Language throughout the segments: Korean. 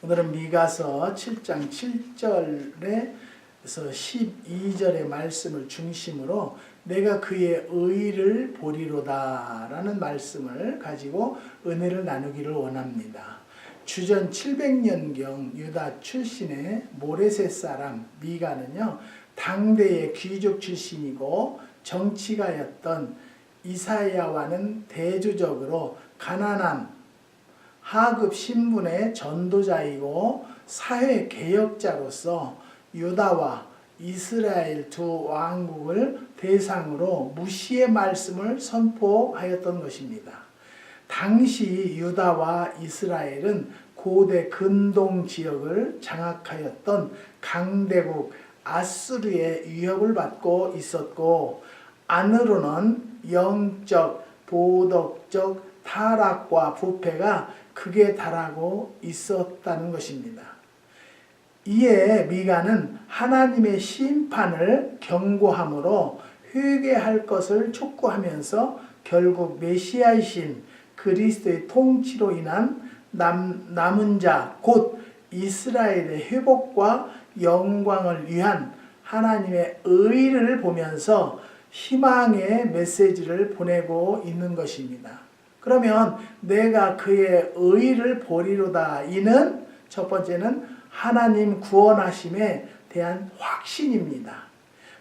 오늘은 미가서 7장 7절에서 12절의 말씀을 중심으로 내가 그의 의를 보리로다 라는 말씀을 가지고 은혜를 나누기를 원합니다. 주전 700년경 유다 출신의 모레셋 사람 미가는요, 당대의 귀족 출신이고 정치가였던 이사야와는 대조적으로 가난한 하급 신분의 전도자이고 사회 개혁자로서 유다와 이스라엘 두 왕국을 대상으로 무시의 말씀을 선포하였던 것입니다. 당시 유다와 이스라엘은 고대 근동 지역을 장악하였던 강대국 아수르의 위협을 받고 있었고, 안으로는 영적, 도덕적 타락과 부패가 극에 달하고 있었다는 것입니다. 이에 미가는 하나님의 심판을 경고함으로 회개할 것을 촉구하면서 결국 메시아이신 그리스도의 통치로 인한 남은 자, 곧 이스라엘의 회복과 영광을 위한 하나님의 의를 보면서 희망의 메시지를 보내고 있는 것입니다. 그러면 내가 그의 의를 보리로다. 이는 첫 번째는 하나님 구원하심에 대한 확신입니다.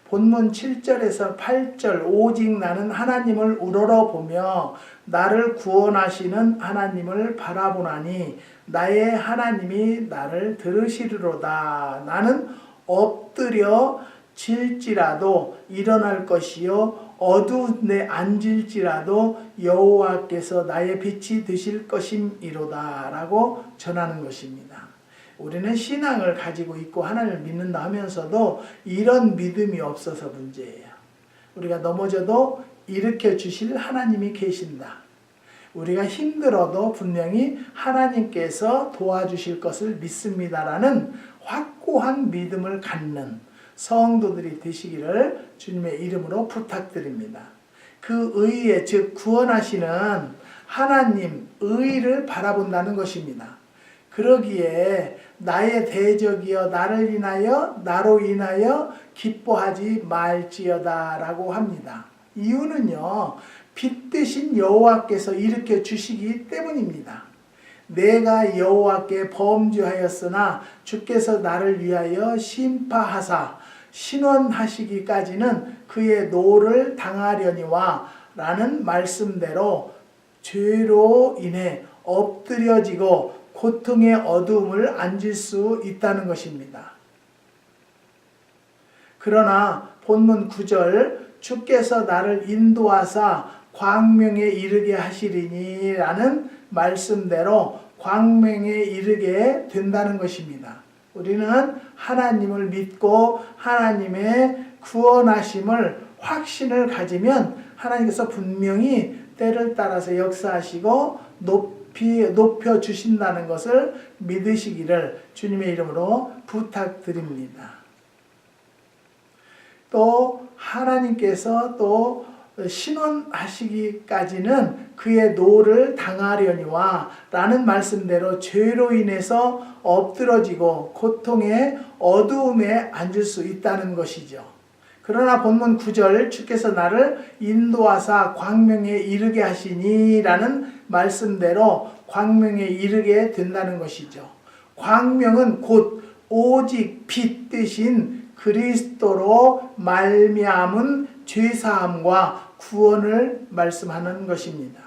본문 7절에서 8절 오직 나는 하나님을 우러러보며 나를 구원하시는 하나님을 바라보나니 나의 하나님이 나를 들으시리로다. 나는 엎드려 질지라도 일어날 것이요 어두운데 앉을지라도 여호와께서 나의 빛이 되실 것임이로다 라고 전하는 것입니다. 우리는 신앙을 가지고 있고 하나님을 믿는다 하면서도 이런 믿음이 없어서 문제예요. 우리가 넘어져도 일으켜 주실 하나님이 계신다. 우리가 힘들어도 분명히 하나님께서 도와주실 것을 믿습니다라는 확고한 믿음을 갖는 성도들이 되시기를 주님의 이름으로 부탁드립니다. 그 의에 즉 구원하시는 하나님 의를 바라본다는 것입니다. 그러기에 나의 대적이여 나를 인하여 나로 인하여 기뻐하지 말지어다 라고 합니다. 이유는요, 빛 되신 여호와께서 일으켜 주시기 때문입니다. 내가 여호와께 범죄하였으나 주께서 나를 위하여 심파하사 신원하시기까지는 그의 노를 당하려니와 라는 말씀대로 죄로 인해 엎드려지고 고통의 어두움을 앉을 수 있다는 것입니다. 그러나 본문 9절 주께서 나를 인도하사 광명에 이르게 하시리니 라는 말씀대로 광명에 이르게 된다는 것입니다. 우리는 하나님을 믿고 하나님의 구원하심을 확신을 가지면 하나님께서 분명히 때를 따라서 역사하시고 높여 주신다는 것을 믿으시기를 주님의 이름으로 부탁드립니다. 또 하나님께서 또 신원하시기까지는 그의 노를 당하려니와 라는 말씀대로 죄로 인해서 엎드러지고 고통의 어두움에 앉을 수 있다는 것이죠. 그러나 본문 9절 주께서 나를 인도하사 광명에 이르게 하시니 라는 말씀대로 광명에 이르게 된다는 것이죠. 광명은 곧 오직 빛 되신 그리스도로 말미암은 죄사함과 구원을 말씀하는 것입니다.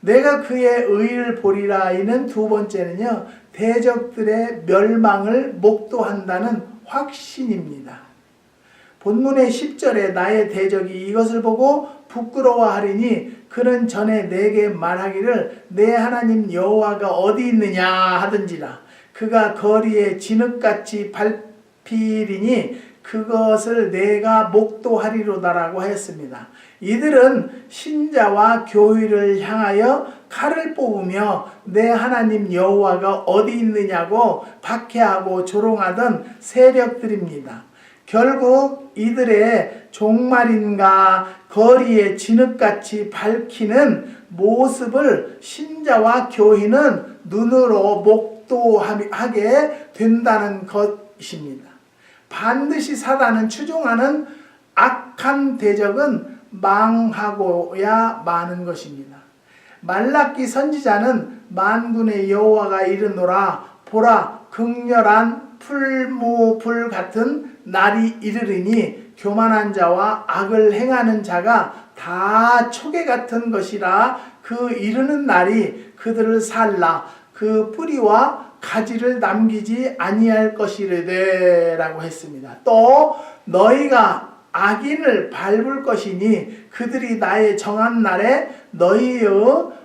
내가 그의 의를 보리라. 이는 두 번째는요, 대적들의 멸망을 목도한다는 확신입니다. 본문의 10절에 나의 대적이 이것을 보고 부끄러워하리니 그는 전에 내게 말하기를 내 하나님 여호와가 어디 있느냐 하던지라. 그가 거리에 진흙같이 밟히리니 그것을 내가 목도하리로다라고 하였습니다. 이들은 신자와 교회를 향하여 칼을 뽑으며 내 하나님 여호와가 어디 있느냐고 박해하고 조롱하던 세력들입니다. 결국 이들의 종말인가 거리에 진흙같이 밝히는 모습을 신자와 교인은 눈으로 목도하게 된다는 것입니다. 반드시 사단은 추종하는 악한 대적은 망하고야 마는 것입니다. 말라기 선지자는 만군의 여호와가 이르노라 보라 극렬한 풀무불 같은 날이 이르리니 교만한 자와 악을 행하는 자가 다 초계 같은 것이라 그 이르는 날이 그들을 살라 그 뿌리와 가지를 남기지 아니할 것이르되 라고 했습니다. 또 너희가 악인을 밟을 것이니 그들이 나의 정한 날에 너희의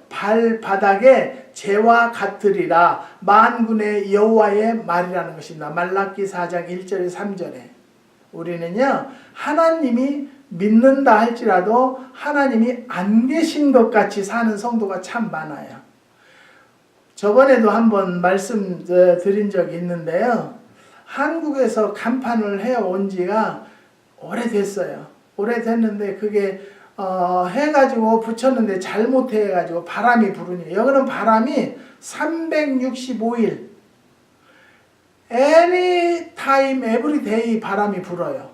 발바닥에 재와 같으리라 만군의 여호와의 말이라는 것입니다. 말라기 4장 1절에 3절에 우리는요 하나님이 믿는다 할지라도 하나님이 안 계신 것 같이 사는 성도가 참 많아요. 저번에도 한번 말씀드린 적이 있는데요. 한국에서 간판을 해온 지가 오래됐어요. 오래됐는데 그게 해가지고 붙였는데 잘못해가지고 바람이 부르니 여기는 바람이 365일 anytime every day 바람이 불어요.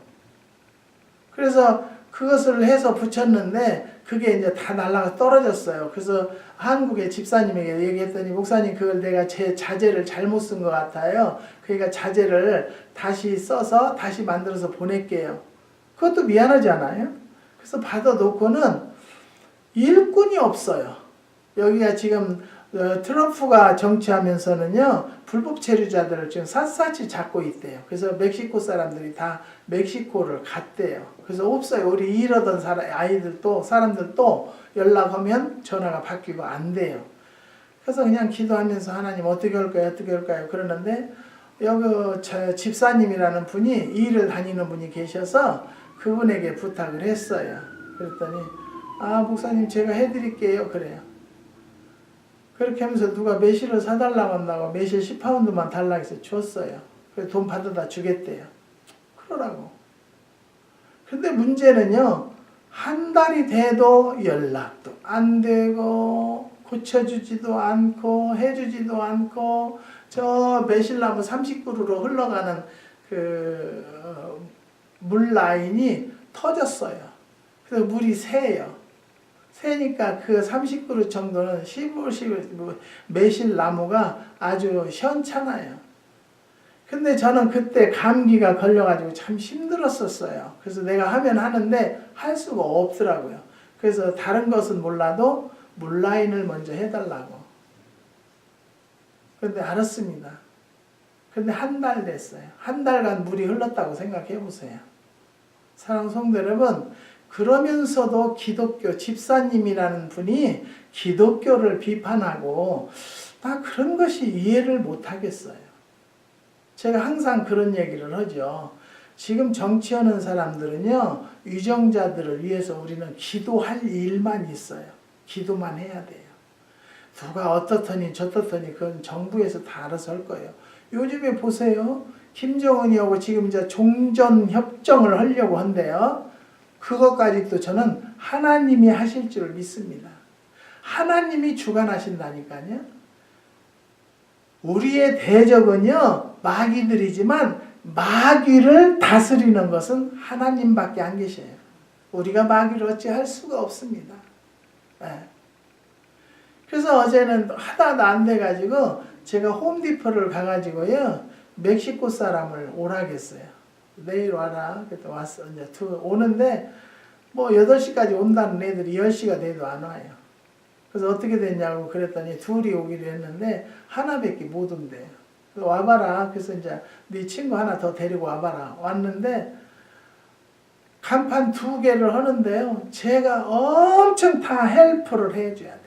그래서 그것을 해서 붙였는데 그게 이제 다 날아가 떨어졌어요. 그래서 한국의 집사님에게 얘기했더니 목사님 그걸 내가 제 자재를 잘못 쓴 것 같아요. 그러니까 자재를 다시 써서 다시 만들어서 보낼게요. 그것도 미안하지 않아요? 그래서 받아놓고는 일꾼이 없어요. 여기가 지금 트럼프가 정치하면서는요 불법 체류자들을 지금 샅샅이 잡고 있대요. 그래서 멕시코 사람들이 다 멕시코를 갔대요. 그래서 없어요. 우리 이러던 아이들도 사람들도 연락하면 전화가 바뀌고 안 돼요. 그래서 그냥 기도하면서 하나님 어떻게 할까요? 어떻게 할까요? 그러는데 여기 집사님이라는 분이 이 일을 다니는 분이 계셔서 그분에게 부탁을 했어요. 그랬더니 목사님 제가 해드릴게요. 그래요. 그렇게 하면서 누가 매실을 사달라고 한다고 매실 10파운드만 달라고 해서 줬어요. 그래서 돈 받아다 주겠대요. 그러라고. 근데 문제는요. 한 달이 돼도 연락도 안 되고 고쳐주지도 않고 해주지도 않고 저 매실나무 30그루로 흘러가는 그 물 라인이 터졌어요. 그래서 물이 새요. 새니까 그 30그루 정도는 매실나무가 아주 시원찮아요. 근데 저는 그때 감기가 걸려가지고 참 힘들었었어요. 그래서 내가 하면 하는데 할 수가 없더라고요. 그래서 다른 것은 몰라도 물 라인을 먼저 해달라고. 근데 알았습니다. 근데 한 달 됐어요. 한 달간 물이 흘렀다고 생각해 보세요. 사랑하는 성도 여러분, 그러면서도 기독교 집사님이라는 분이 기독교를 비판하고 나 그런 것이 이해를 못하겠어요. 제가 항상 그런 얘기를 하죠. 지금 정치하는 사람들은요. 위정자들을 위해서 우리는 기도할 일만 있어요. 기도만 해야 돼요. 누가 어떻더니 저떻더니 그건 정부에서 다 알아서 할 거예요. 요즘에 보세요. 김정은이하고 지금 이제 종전협정을 하려고 한대요. 그것까지도 저는 하나님이 하실 줄 믿습니다. 하나님이 주관하신다니까요. 우리의 대적은요 마귀들이지만 마귀를 다스리는 것은 하나님밖에 안 계셔요. 우리가 마귀를 어찌할 수가 없습니다. 네. 그래서 어제는 하다도 안 돼가지고 제가 홈디포를 가가지고요 멕시코 사람을 오라겠어요. 내일 와라. 그때 왔어. 이제 오는데 뭐 8시까지 온다는 애들이 10시가 돼도 안 와요. 그래서 어떻게 됐냐고 그랬더니 둘이 오기로 했는데 하나밖에 못 온대요. 그래서 와봐라. 그래서 이제 네 친구 하나 더 데리고 와봐라. 왔는데 간판 2개를 하는데요. 제가 엄청 다 헬프를 해줘야 돼.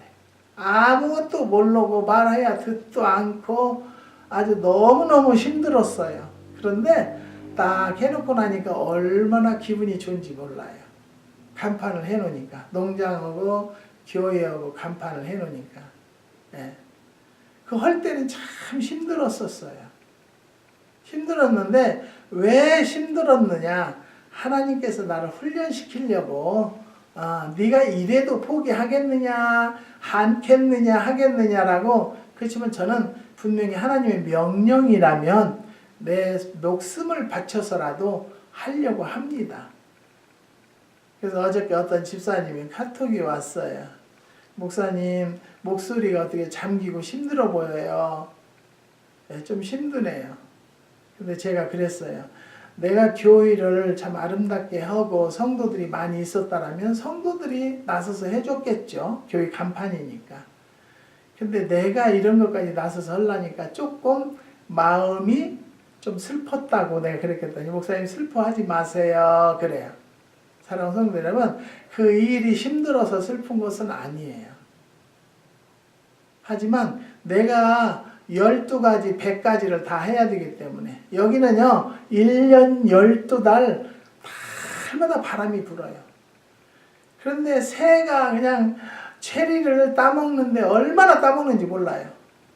아무것도 모르고 말해야 듣도 않고 아주 너무너무 힘들었어요. 그런데 딱 해놓고 나니까 얼마나 기분이 좋은지 몰라요. 간판을 해놓으니까. 농장하고 교회하고 간판을 해놓으니까. 예. 그 할 때는 참 힘들었었어요. 힘들었는데 왜 힘들었느냐. 하나님께서 나를 훈련시키려고 네가 이래도 포기하겠느냐 않겠느냐 하겠느냐라고 그렇지만 저는 분명히 하나님의 명령이라면 내 목숨을 바쳐서라도 하려고 합니다. 그래서 어저께 어떤 집사님이 카톡이 왔어요. 목사님 목소리가 어떻게 잠기고 힘들어 보여요. 좀 힘드네요. 근데 제가 그랬어요. 내가 교회를 참 아름답게 하고 성도들이 많이 있었다라면 성도들이 나서서 해줬겠죠. 교회 간판이니까. 근데 내가 이런 것까지 나서서 하려니까 조금 마음이 좀 슬펐다고 내가 그랬겠더니 목사님 슬퍼하지 마세요. 그래요. 사랑하는 성도 여러분, 그 일이 힘들어서 슬픈 것은 아니에요. 하지만 내가 12가지, 100가지를 다 해야 되기 때문에 여기는요 1년 12달 달마다 바람이 불어요. 그런데 새가 그냥 체리를 따먹는데 얼마나 따먹는지 몰라요.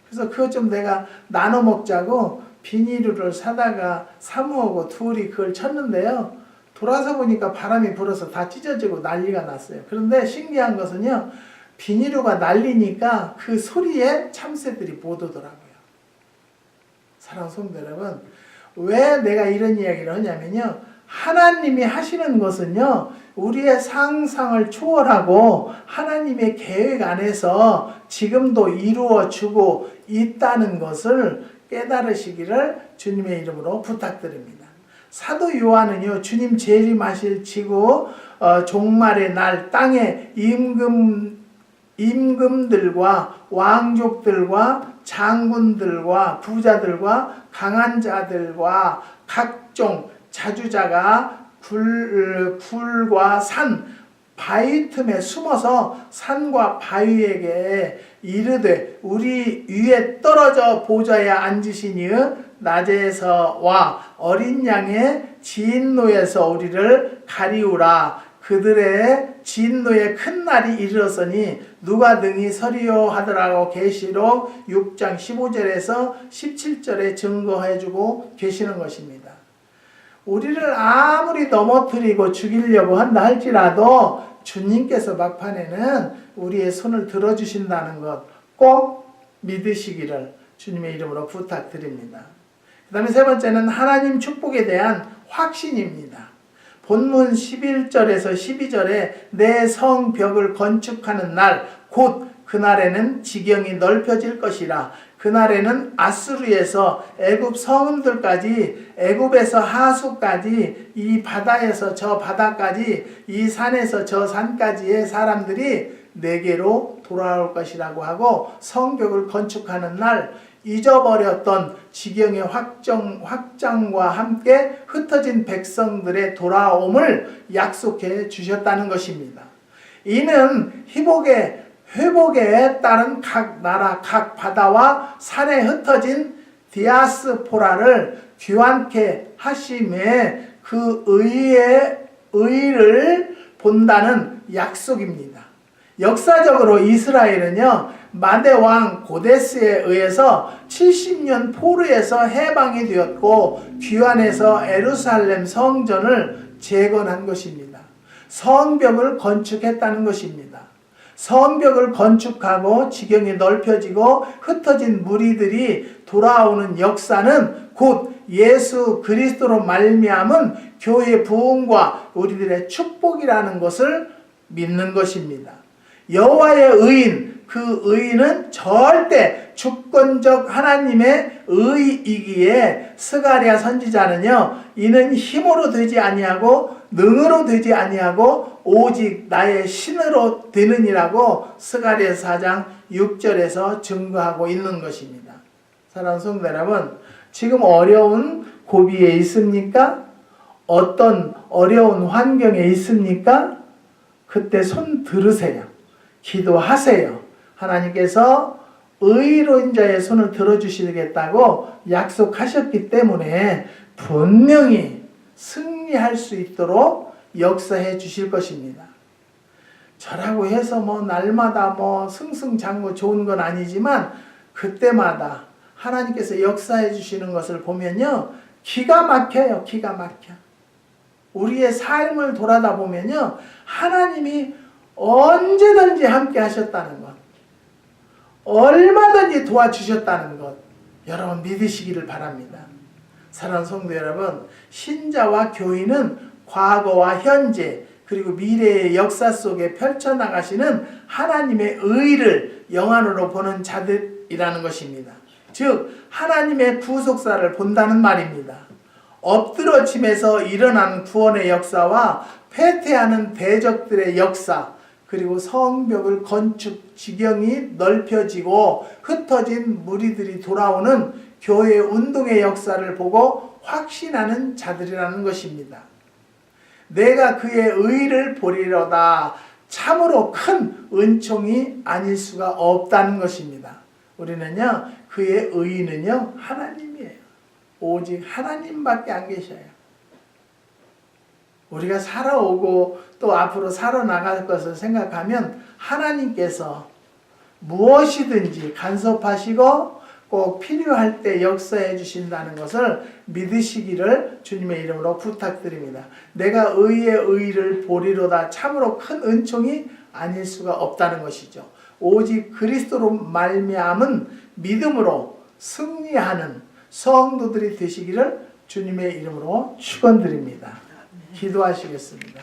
그래서 그것 좀 내가 나눠 먹자고 비닐을 사다가 사모하고 둘이 그걸 쳤는데요. 돌아서 보니까 바람이 불어서 다 찢어지고 난리가 났어요. 그런데 신기한 것은요. 비닐루가 날리니까 그 소리에 참새들이 못 오더라고요. 사랑하는 성도 여러분, 왜 내가 이런 이야기를 하냐면요. 하나님이 하시는 것은요. 우리의 상상을 초월하고 하나님의 계획 안에서 지금도 이루어주고 있다는 것을 깨달으시기를 주님의 이름으로 부탁드립니다. 사도 요한은요. 주님 재림하실 지구 종말의 날 땅에 임금들과 왕족들과 장군들과 부자들과 강한 자들과 각종 자주자가 굴과 산, 바위 틈에 숨어서 산과 바위에게 이르되 우리 위에 떨어져 보좌에 앉으시니 낮에서와 어린 양의 진노에서 우리를 가리우라. 그들의 진노의 큰 날이 이르렀으니 누가 능히 서리요 하더라고 계시록 6장 15절에서 17절에 증거해주고 계시는 것입니다. 우리를 아무리 넘어뜨리고 죽이려고 한다 할지라도 주님께서 막판에는 우리의 손을 들어주신다는 것 꼭 믿으시기를 주님의 이름으로 부탁드립니다. 그 다음에 세 번째는 하나님 축복에 대한 확신입니다. 본문 11절에서 12절에 내 성벽을 건축하는 날 곧 그날에는 지경이 넓혀질 것이라. 그날에는 아수르에서 애굽 성읍들까지 애굽에서 하수까지 이 바다에서 저 바다까지 이 산에서 저 산까지의 사람들이 내게로 돌아올 것이라고 하고 성벽을 건축하는 날 잊어버렸던 지경의 확장과 함께 흩어진 백성들의 돌아옴을 약속해 주셨다는 것입니다. 이는 회복에 따른 각 나라 각 바다와 산에 흩어진 디아스포라를 귀환케 하심에 그 의의를 본다는 약속입니다. 역사적으로 이스라엘은요 마대 왕 고데스에 의해서 70년 포로에서 해방이 되었고 귀환해서 예루살렘 성전을 재건한 것입니다. 성벽을 건축했다는 것입니다. 성벽을 건축하고 지경이 넓혀지고 흩어진 무리들이 돌아오는 역사는 곧 예수 그리스도로 말미암은 교회의 부흥과 우리들의 축복이라는 것을 믿는 것입니다. 여호와의 의인, 그 의인은 절대 주권적 하나님의 의이기에 스가랴 선지자는요 이는 힘으로 되지 아니하고 능으로 되지 아니하고 오직 나의 신으로 되느니라고 스가랴 4장 6절에서 증거하고 있는 것입니다. 사랑하는 성도 여러분, 지금 어려운 고비에 있습니까? 어떤 어려운 환경에 있습니까? 그때 손 들으세요. 기도하세요. 하나님께서 의로운 자의 손을 들어주시겠다고 약속하셨기 때문에 분명히 승리할 수 있도록 역사해 주실 것입니다. 저라고 해서 날마다 승승장구 좋은 건 아니지만 그때마다 하나님께서 역사해 주시는 것을 보면요 기가 막혀요. 기가 막혀. 우리의 삶을 돌아다 보면요 하나님이 언제든지 함께 하셨다는 것, 얼마든지 도와주셨다는 것 여러분 믿으시기를 바랍니다. 사랑하는 성도 여러분, 신자와 교인은 과거와 현재 그리고 미래의 역사 속에 펼쳐나가시는 하나님의 의를 영안으로 보는 자들이라는 것입니다. 즉 하나님의 구속사를 본다는 말입니다. 엎드러짐에서 일어나는 구원의 역사와 패퇴하는 대적들의 역사, 그리고 성벽을 건축 지경이 넓혀지고 흩어진 무리들이 돌아오는 교회 운동의 역사를 보고 확신하는 자들이라는 것입니다. 내가 그의 의를 보리로다. 참으로 큰 은총이 아닐 수가 없다는 것입니다. 우리는요, 그의 의는요, 하나님이에요. 오직 하나님밖에 안 계셔요. 우리가 살아오고 또 앞으로 살아나갈 것을 생각하면 하나님께서 무엇이든지 간섭하시고 꼭 필요할 때 역사해 주신다는 것을 믿으시기를 주님의 이름으로 부탁드립니다. 내가 의의 의를 보리로다. 참으로 큰 은총이 아닐 수가 없다는 것이죠. 오직 그리스도로 말미암은 믿음으로 승리하는 성도들이 되시기를 주님의 이름으로 축원드립니다. 기도하시겠습니다.